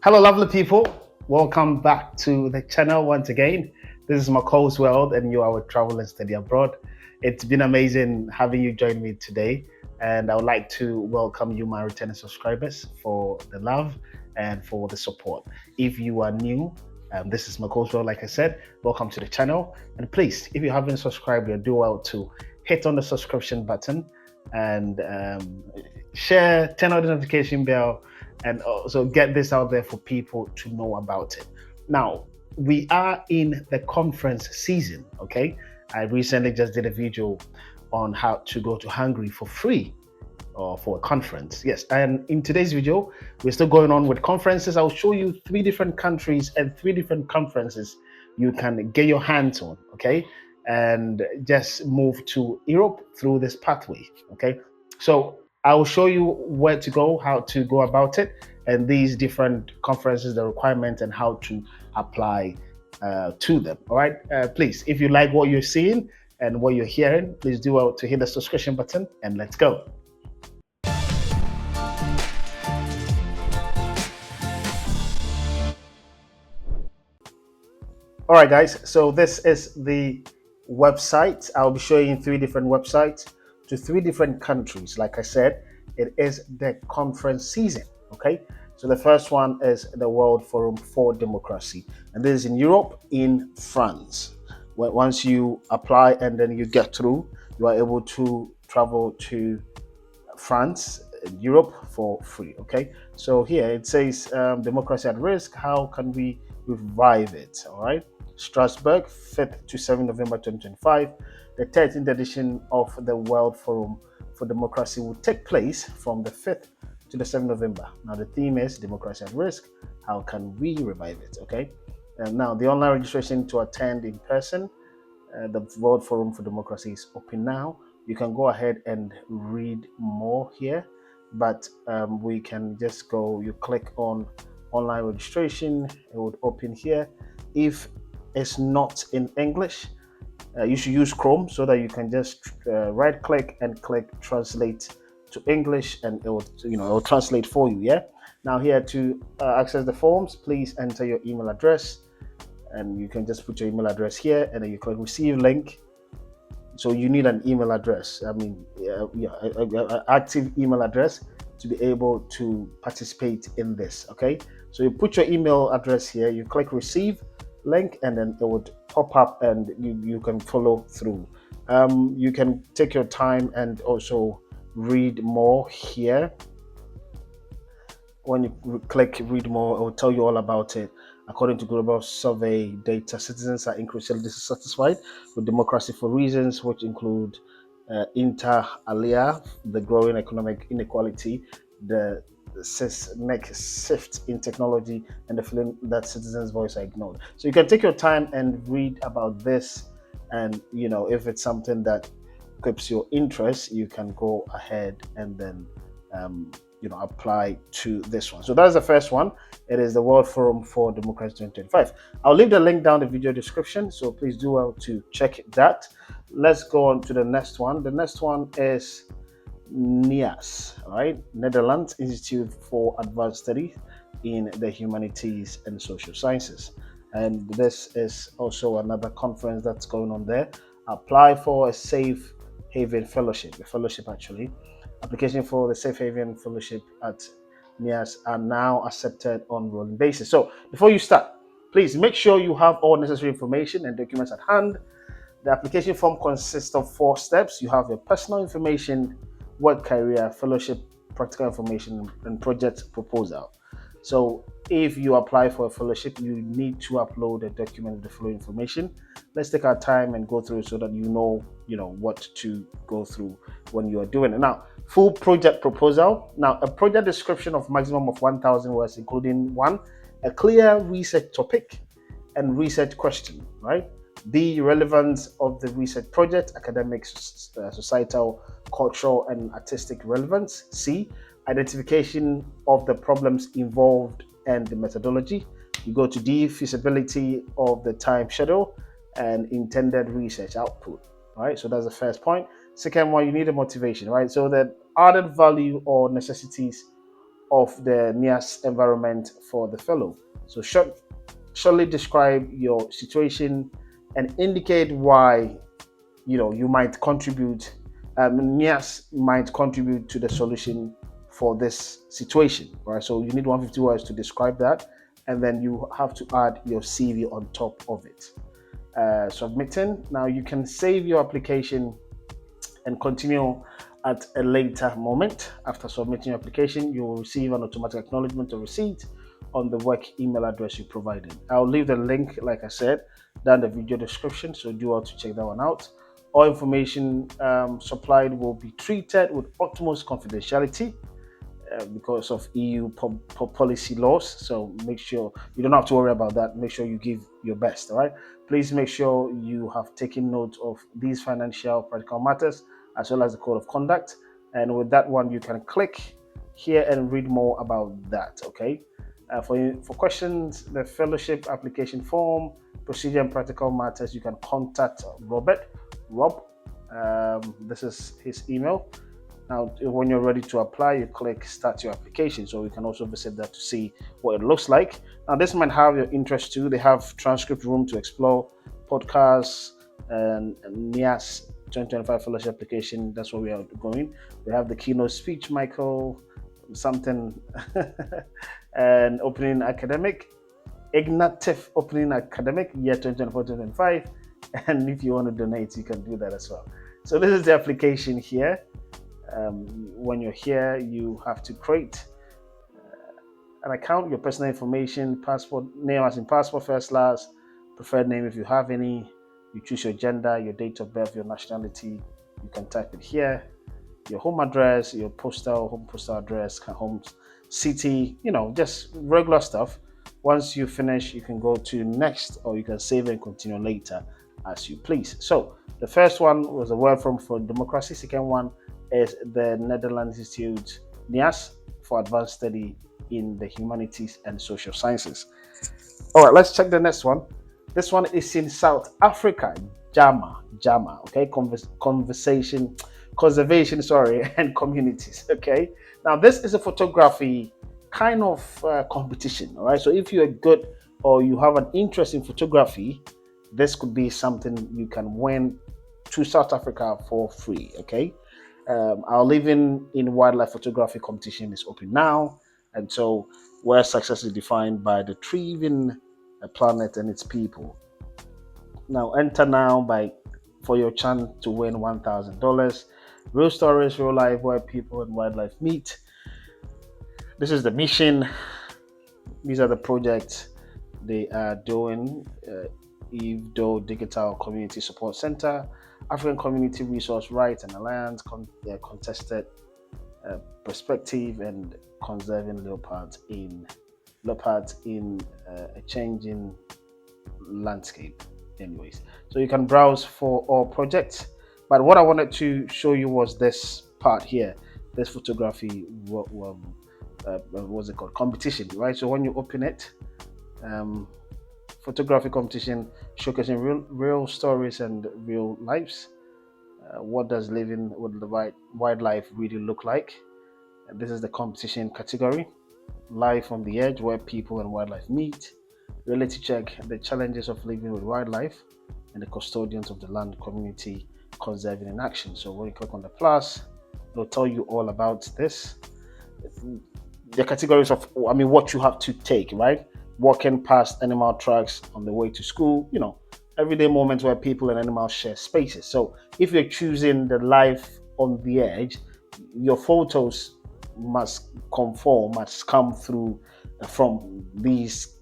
Hello, lovely people. Welcome back to the channel once again. This is Mccoles World, and you are with Travel and Study Abroad. It's been amazing having you join me today, and I would like to welcome you, my returning subscribers, for the love and for the support. If you are new, this is Mccoles World, like I said. Welcome to the channel, and please, if you haven't subscribed, you do well to hit on the subscription button and share, turn on the notification bell, and also get this out there for people to know about it. Now, we are in the conference season, okay? I recently just did a video on how to go to Hungary for free or for a conference. Yes, and in today's video, we're still going on with conferences. I'll show you 3 different countries and 3 different conferences you can get your hands on, okay? And just move to Europe through this pathway, okay? So I will show you where to go, how to go about it, and these different conferences, the requirements, and how to apply to them. All right, please, if you like what you're seeing and what you're hearing, please do well to hit the subscription button, and let's go. All right, guys, so this is the website. I'll be showing you 3 different websites to 3 different countries. Like I said, it is the conference season, okay? So the first one is the World Forum for Democracy, and this is in Europe, in France. Once you apply and then you get through, you are able to travel to France, Europe for free, okay? So here it says democracy at risk, how can we revive it? All right, Strasbourg, 5th to 7th November 2025. The 13th edition of the World Forum for Democracy will take place from the 5th to the 7th November. Now the theme is democracy at risk, how can we revive it? Okay, and now the online registration to attend in person the World Forum for Democracy is open now. You can go ahead and read more here, but we can just go, you click on online registration, it would open here. If it's not in English, you should use Chrome so that you can just right click and click translate to English, and it will translate for you. Yeah, now here to access the forms, please enter your email address, and you can just put your email address here, and then you click receive link. So you need an email address, active email address, to be able to participate in this. Okay, so you put your email address here, you click receive link, and then it would pop up, and you can follow through. You can take your time and also read more here. When you click read more, it will tell you all about it. According to global survey data, citizens are increasingly dissatisfied with democracy for reasons which include inter alia, the growing economic inequality, the seismic shift in technology, and the feeling that citizens' voice are ignored. So you can take your time and read about this, and if it's something that grips your interest, you can go ahead and then apply to this one. So that's the first one. It is the World Forum for Democracy 2025. I'll leave the link down in the video description, so please do well to check that. Let's go on to the next one. The next one is NIAS, all right, Netherlands Institute for Advanced Study in the Humanities and Social Sciences. And this is also another conference that's going on there. Apply for a safe haven fellowship, actually. Application for the Safe Haven Fellowship at NIAS are now accepted on rolling basis. So before you start, please make sure you have all necessary information and documents at hand. The application form consists of 4 steps. You have your personal information, work career, fellowship, practical information, and project proposal. So if you apply for a fellowship, you need to upload a document with the following information. Let's take our time and go through so that you know what to go through when you are doing it. Now, full project proposal. Now, a project description of maximum of 1,000 words, including 1, a clear research topic and research question, right? B, relevance of the research project, academic, societal, cultural, and artistic relevance. C, identification of the problems involved and the methodology. You go to D, feasibility of the time schedule and intended research output. All right, so that's the first point. Second one, you need a motivation, right? So the added value or necessities of the NIAS environment for the fellow. So shortly describe your situation and indicate why you might contribute. NIAS might contribute to the solution for this situation, right? So you need 150 words to describe that, and then you have to add your CV on top of it. Submitting. Now you can save your application and continue at a later moment. After submitting your application, you will receive an automatic acknowledgement of receipt on the work email address you provided. I'll leave the link, like I said, down the video description, so do want to check that one out. All information supplied will be treated with utmost confidentiality because of EU policy laws. So make sure you don't have to worry about that. Make sure you give your best. All right. Please make sure you have taken note of these financial practical matters as well as the code of conduct. And with that one, you can click here and read more about that. Okay. For questions, the fellowship application form, procedure, and practical matters, you can contact Rob. This is his email. Now, when you're ready to apply, you click start your application. So you can also visit that to see what it looks like. Now, this might have your interest too. They have transcript room to explore, podcasts, and NIAS 2025 fellowship application. That's where we are going. We have the keynote speech, Michael, something, and opening academic, Ignative opening academic year 2024-2025. And if you want to donate, you can do that as well. So this is the application here. When you're here, you have to create an account, your personal information, passport name as in passport first, last, preferred name if you have any. You choose your gender, your date of birth, your nationality. You can type it here. Your home address, your home postal address, home city, just regular stuff. Once you finish, you can go to next, or you can save and continue later as you please. So the first one was a word for democracy. Second one is the Netherlands Institute NIAS for advanced study in the humanities and social sciences. All right, let's check the next one. This one is in South Africa, JAMA, okay, conservation, and communities, okay. Now, this is a photography kind of competition, all right. So if you're good or you have an interest in photography, this could be something you can win to South Africa for free, okay. Our Living in Wildlife Photography competition is open now, and so where success is defined by the thriving planet and its people. Now enter now for your chance to win $1,000. Real stories, real life, where people and wildlife meet. This is the mission. These are the projects they are doing. EVDO Digital Community Support Center, African Community Resource Rights and Alliance, contested perspective, and conserving leopards in a changing landscape. Anyways, so you can browse for all projects, but what I wanted to show you was this part here, this photography. What's it called? Competition, right? So when you open it, photography competition showcasing real stories and real lives. What does living with the wildlife really look like? And this is the competition category. Life on the edge, where people and wildlife meet. Reality check, the challenges of living with wildlife, and the custodians of the land community conserving in action. So when you click on the plus, it'll tell you all about this. The categories of, what you have to take, right? Walking past animal tracks on the way to school, everyday moments where people and animals share spaces. So if you're choosing the life on the edge, your photos must come through from these,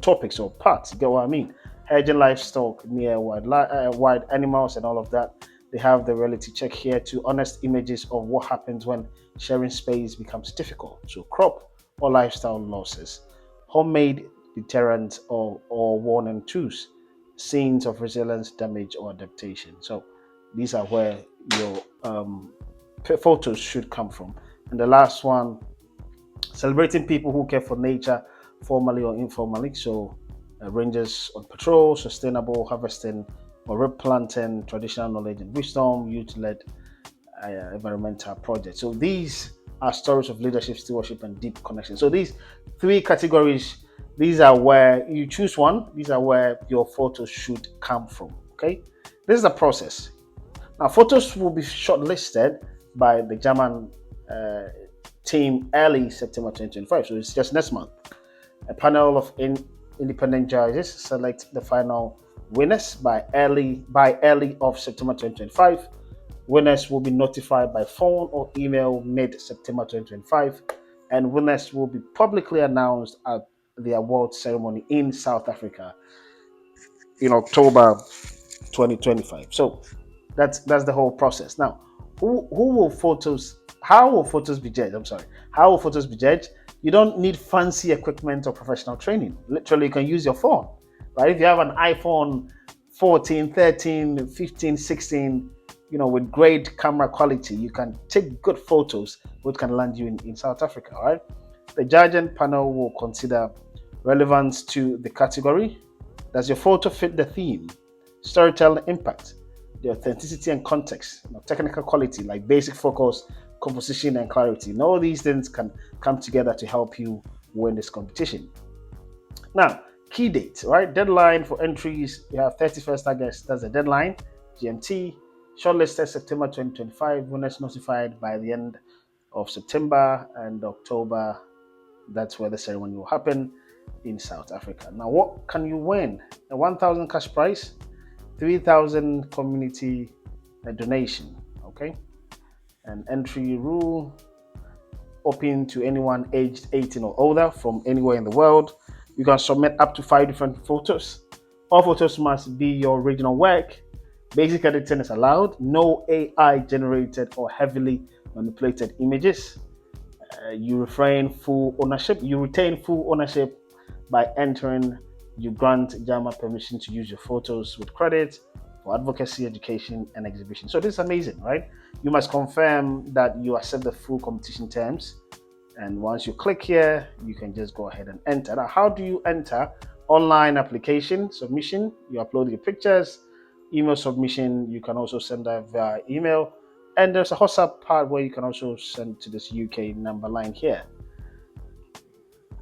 topics or parts. You get what I mean? Hedging livestock near wild animals and all of that. They have the reality check here to honest images of what happens when sharing space becomes difficult. So crop or lifestyle losses, homemade deterrent or warning tools, scenes of resilience, damage, or adaptation. So these are where your photos should come from. And the last one, celebrating people who care for nature, formally or informally. So rangers on patrol, sustainable harvesting or replanting, traditional knowledge and wisdom, youth-led environmental projects. So these are stories of leadership, stewardship, and deep connection. So these three categories, these are where you choose one. These are where your photos should come from. Okay, this is the process. Now, photos will be shortlisted by the German uh, team early September 2025. So it's just next month. A panel of independent judges select the final winners by early of September 2025. Winners will be notified by phone or email mid September 2025, and winners will be publicly announced at the award ceremony in South Africa in October 2025. So that's the whole process. Now, who will photos? How will photos be judged? I'm sorry. How will photos be judged? You don't need fancy equipment or professional training. Literally, you can use your phone, right? If you have an iPhone 14, 13, 15, 16, with great camera quality, you can take good photos, which can land you in South Africa, all right? The judging panel will consider relevance to the category. Does your photo fit the theme? Storytelling impact, the authenticity and context, technical quality like basic focus, composition, and clarity. And all these things can come together to help you win this competition. Now, key dates, right? Deadline for entries, you have 31st August, that's the deadline, GMT. Shortlisted September 2025, winners notified by the end of September, and October, that's where the ceremony will happen in South Africa. Now, what can you win? A 1,000 cash prize, 3,000 community donation, okay? An entry rule, open to anyone aged 18 or older from anywhere in the world. You can submit up to 5 different photos. All photos must be your original work. Basic editing is allowed. No AI generated or heavily manipulated images. You retain full ownership. By entering. You grant JAMA permission to use your photos with credit for advocacy, education, and exhibition. So this is amazing, right? You must confirm that you accept the full competition terms. And once you click here, you can just go ahead and enter. Now, how do you enter? Online application submission. You upload your pictures. Email submission. You can also send that via email. And there's a WhatsApp part where you can also send to this UK number line here.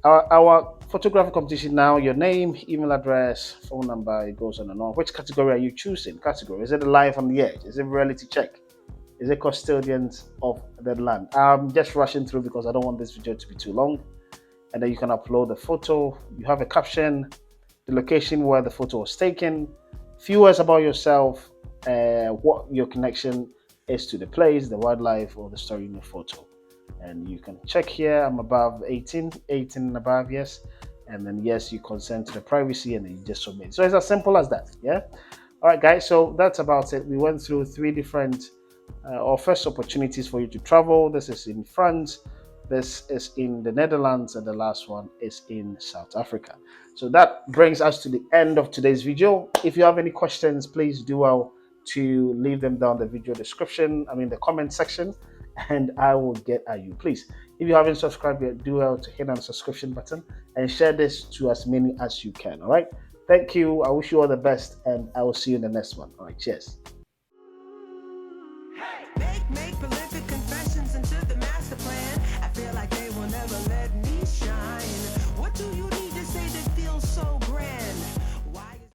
Our photography competition now, your name, email address, phone number, it goes on and on. Which category are you choosing? Category, is it live on the edge? Is it reality check? Is it custodians of the land? I'm just rushing through because I don't want this video to be too long. And then you can upload the photo. You have a caption, the location where the photo was taken, few words about yourself, what your connection is to the place, the wildlife, or the story in your photo. And you can check here, I'm above 18 and above, yes. And then yes, you consent to the privacy, and then you just submit. So it's as simple as that, yeah. All right, guys, so that's about it. We went through 3 different or first opportunities for you to travel. This is in France, this is in the Netherlands, and the last one is in South Africa. So that brings us to the end of today's video. If you have any questions, please do well to leave them down the video description, the comment section, and I will get at you. Please, if you haven't subscribed yet, do well to hit on the subscription button and share this to as many as you can. All right, thank you. I wish you all the best, and I will see you in the next one. All right, cheers.